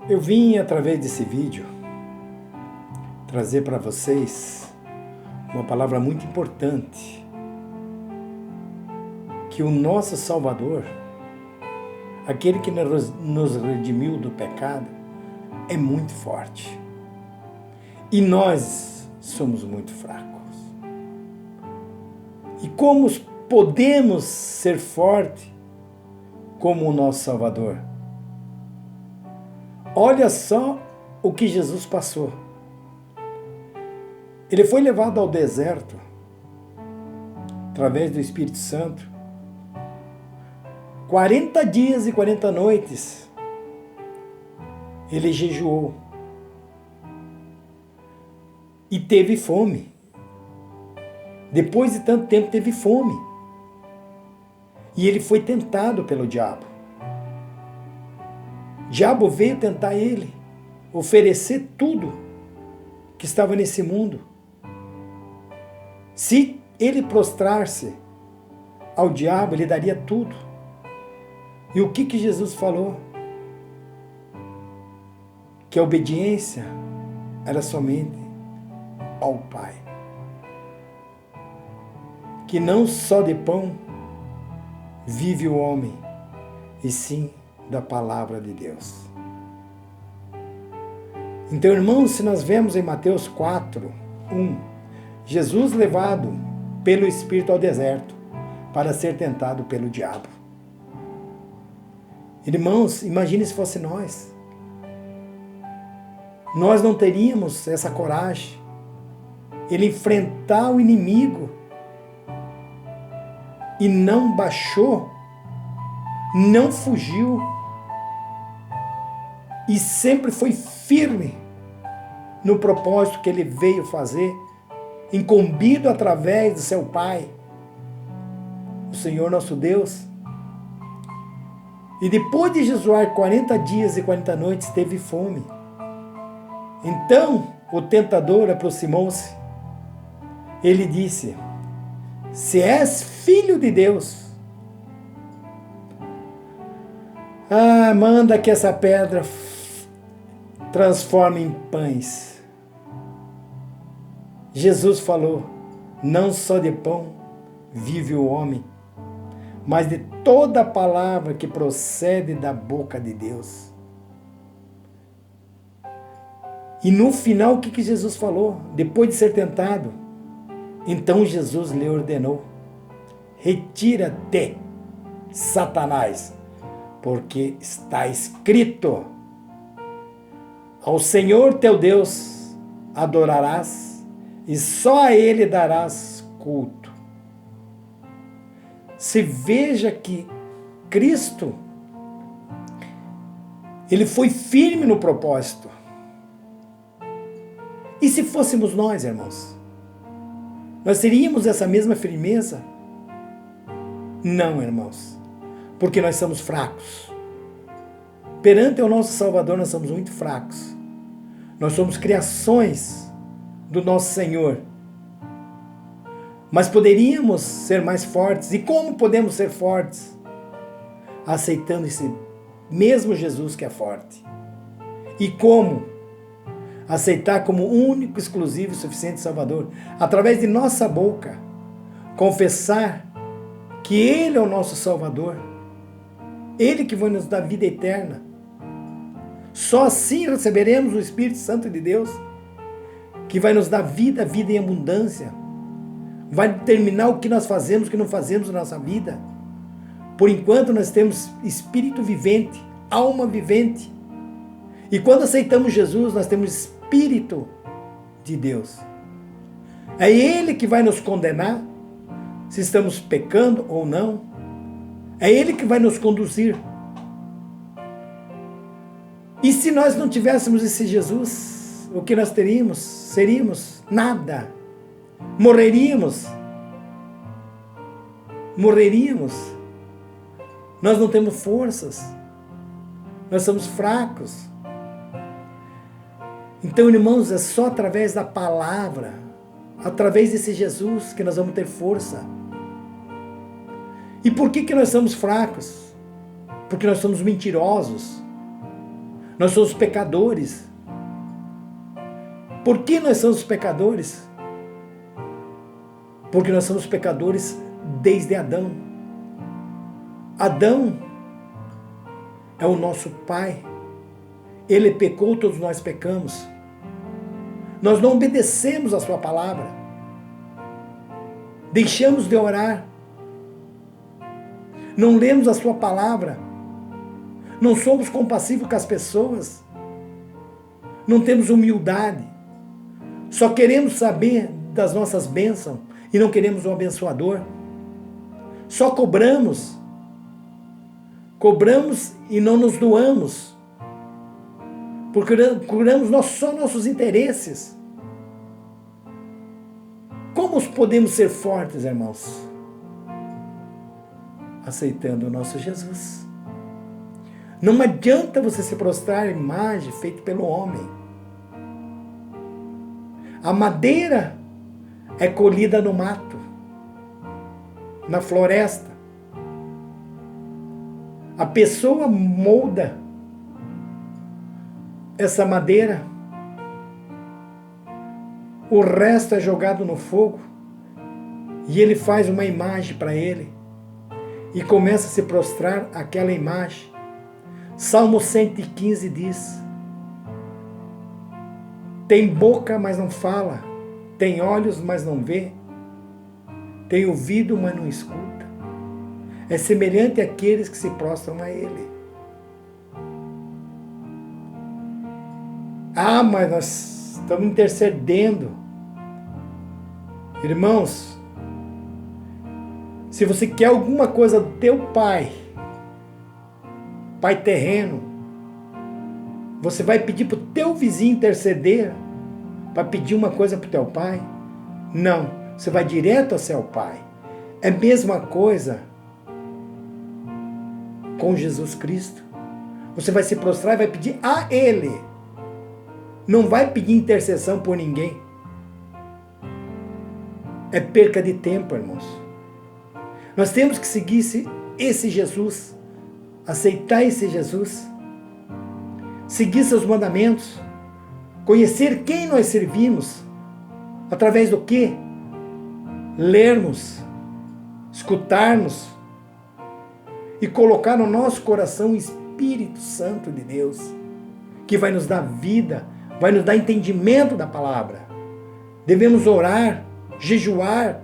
Eu vim, através desse vídeo, trazer para vocês uma palavra muito importante, que o nosso Salvador, aquele que nos redimiu do pecado, é muito forte. E nós somos muito fracos. E como podemos ser fortes como o nosso Salvador? Olha só o que Jesus passou. Ele foi levado ao deserto, através do Espírito Santo, 40 dias e 40 noites, ele jejuou e teve fome. Depois de tanto tempo teve fome. E ele foi tentado pelo diabo. O diabo veio tentar ele, oferecer tudo que estava nesse mundo. Se ele prostrar-se ao diabo, ele daria tudo. E o que Jesus falou? Que a obediência era somente ao Pai. Que não só de pão vive o homem, e sim da palavra de Deus. Então, irmãos, se nós vemos em Mateus 4:1, Jesus levado pelo Espírito ao deserto para ser tentado pelo diabo. Irmãos, imagine se fosse nós. Nós não teríamos essa coragem. Ele enfrentar o inimigo e não baixou, não fugiu e sempre foi firme no propósito que ele veio fazer, incumbido através do seu Pai, o Senhor nosso Deus. E depois de jejuar 40 dias e 40 noites, teve fome. Então o tentador aproximou-se. Ele disse: se és filho de Deus, manda que essa pedra transforme em pães. Jesus falou: não só de pão vive o homem, mas de toda palavra que procede da boca de Deus. E no final, o que Jesus falou? Depois de ser tentado, então Jesus lhe ordenou: retira-te, Satanás, porque está escrito: ao Senhor teu Deus adorarás e só a Ele darás culto. Se veja que Cristo, Ele foi firme no propósito. E se fôssemos nós, irmãos? Nós teríamos essa mesma firmeza? Não, irmãos, porque nós somos fracos. Perante o nosso Salvador, nós somos muito fracos. Nós somos criações do nosso Senhor. Mas poderíamos ser mais fortes. E como podemos ser fortes? Aceitando esse mesmo Jesus que é forte. E como? Aceitar como único, exclusivo e suficiente Salvador. Através de nossa boca. Confessar que Ele é o nosso Salvador. Ele que vai nos dar vida eterna. Só assim receberemos o Espírito Santo de Deus, que vai nos dar vida em abundância. Vai determinar o que nós fazemos, o que não fazemos na nossa vida. Por enquanto nós temos espírito vivente, alma vivente. E quando aceitamos Jesus, nós temos Espírito de Deus. É Ele que vai nos condenar, se estamos pecando ou não. É Ele que vai nos conduzir. E se nós não tivéssemos esse Jesus, o que nós teríamos? Seríamos nada. Morreríamos. Nós não temos forças. Nós somos fracos. Então, irmãos, é só através da palavra, através desse Jesus, que nós vamos ter força. E por que nós somos fracos? Porque nós somos mentirosos. Nós somos pecadores. Por que nós somos pecadores? Porque nós somos pecadores desde Adão. Adão é o nosso pai. Ele pecou, todos nós pecamos. Nós não obedecemos a sua palavra. Deixamos de orar. Não lemos a sua palavra. Não somos compassivos com as pessoas. Não temos humildade. Só queremos saber das nossas bênçãos e não queremos um abençoador. Só cobramos. Cobramos e não nos doamos. Procuramos só nossos interesses. Como podemos ser fortes, irmãos? Aceitando o nosso Jesus. Não adianta você se prostrar à imagem feita pelo homem. A madeira é colhida no mato, na floresta. A pessoa molda essa madeira, o resto é jogado no fogo e ele faz uma imagem para ele e começa a se prostrar àquela imagem. Salmo 115 diz: tem boca, mas não fala, tem olhos, mas não vê, tem ouvido, mas não escuta. É semelhante àqueles que se prostram a ele. Ah, mas nós estamos intercedendo. Irmãos, se você quer alguma coisa do teu pai terreno, você vai pedir para o teu vizinho interceder para pedir uma coisa para o teu pai? Não, você vai direto ao seu pai. É a mesma coisa com Jesus Cristo. Você vai se prostrar e vai pedir a Ele. Não vai pedir intercessão por ninguém. É perca de tempo, irmãos. Nós temos que seguir esse Jesus, aceitar esse Jesus, seguir seus mandamentos, conhecer quem nós servimos, através do quê? Lermos, escutarmos e colocar no nosso coração o Espírito Santo de Deus, que vai nos dar vida, vai nos dar entendimento da palavra. Devemos orar, jejuar.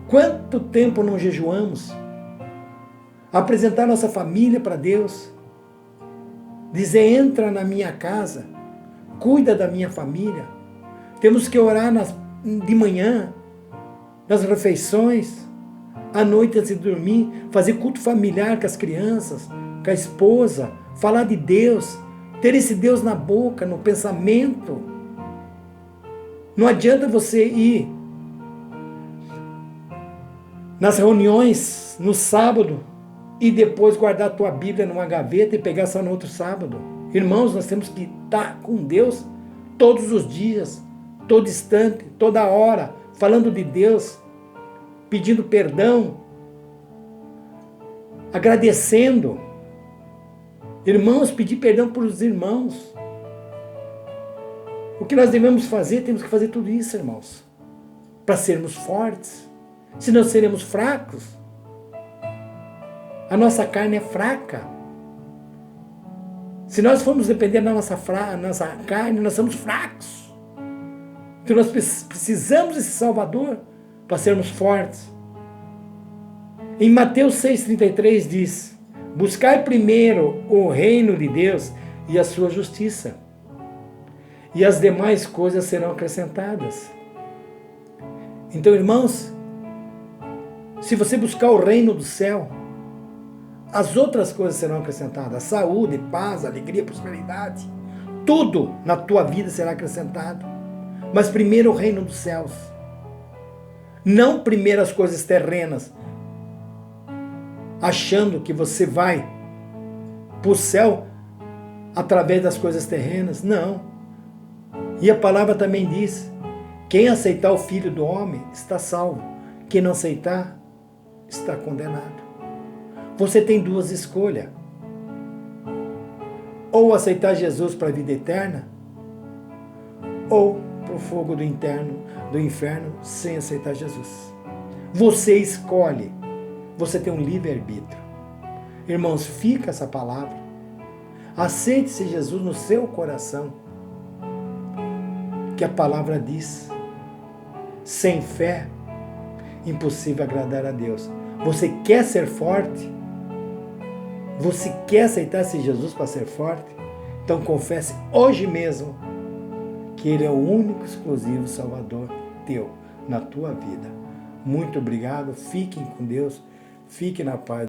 Quanto tempo não jejuamos? Apresentar nossa família para Deus. Dizer: entra na minha casa, cuida da minha família. Temos que orar de manhã, nas refeições, à noite antes de dormir, fazer culto familiar com as crianças, com a esposa, falar de Deus, ter esse Deus na boca, no pensamento. Não adianta você ir nas reuniões no sábado e depois guardar a tua Bíblia numa gaveta e pegar só no outro sábado. Irmãos, nós temos que estar com Deus todos os dias, todo instante, toda hora, falando de Deus, pedindo perdão, agradecendo. Irmãos, pedir perdão para os irmãos. O que nós devemos fazer? Temos que fazer tudo isso, irmãos, para sermos fortes. Senão seremos fracos. A nossa carne é fraca. Se nós formos depender da nossa carne, nós somos fracos. Então nós precisamos desse Salvador para sermos fortes. Em Mateus 6,33 diz: buscai primeiro o reino de Deus e a sua justiça, e as demais coisas serão acrescentadas. Então, irmãos, se você buscar o reino do céu, as outras coisas serão acrescentadas. Saúde, paz, alegria, prosperidade. Tudo na tua vida será acrescentado. Mas primeiro o reino dos céus. Não primeiro as coisas terrenas, achando que você vai para o céu através das coisas terrenas. Não. E a palavra também diz: quem aceitar o Filho do Homem está salvo. Quem não aceitar está condenado. Você tem duas escolhas. Ou aceitar Jesus para a vida eterna, ou para o fogo do inferno sem aceitar Jesus. Você escolhe. Você tem um livre-arbítrio. Irmãos, fica essa palavra. Aceite-se Jesus no seu coração. Que a palavra diz. Sem fé, impossível agradar a Deus. Você quer ser forte? Você quer aceitar esse Jesus para ser forte? Então confesse hoje mesmo que Ele é o único, exclusivo Salvador teu, na tua vida. Muito obrigado, fiquem com Deus, fiquem na paz.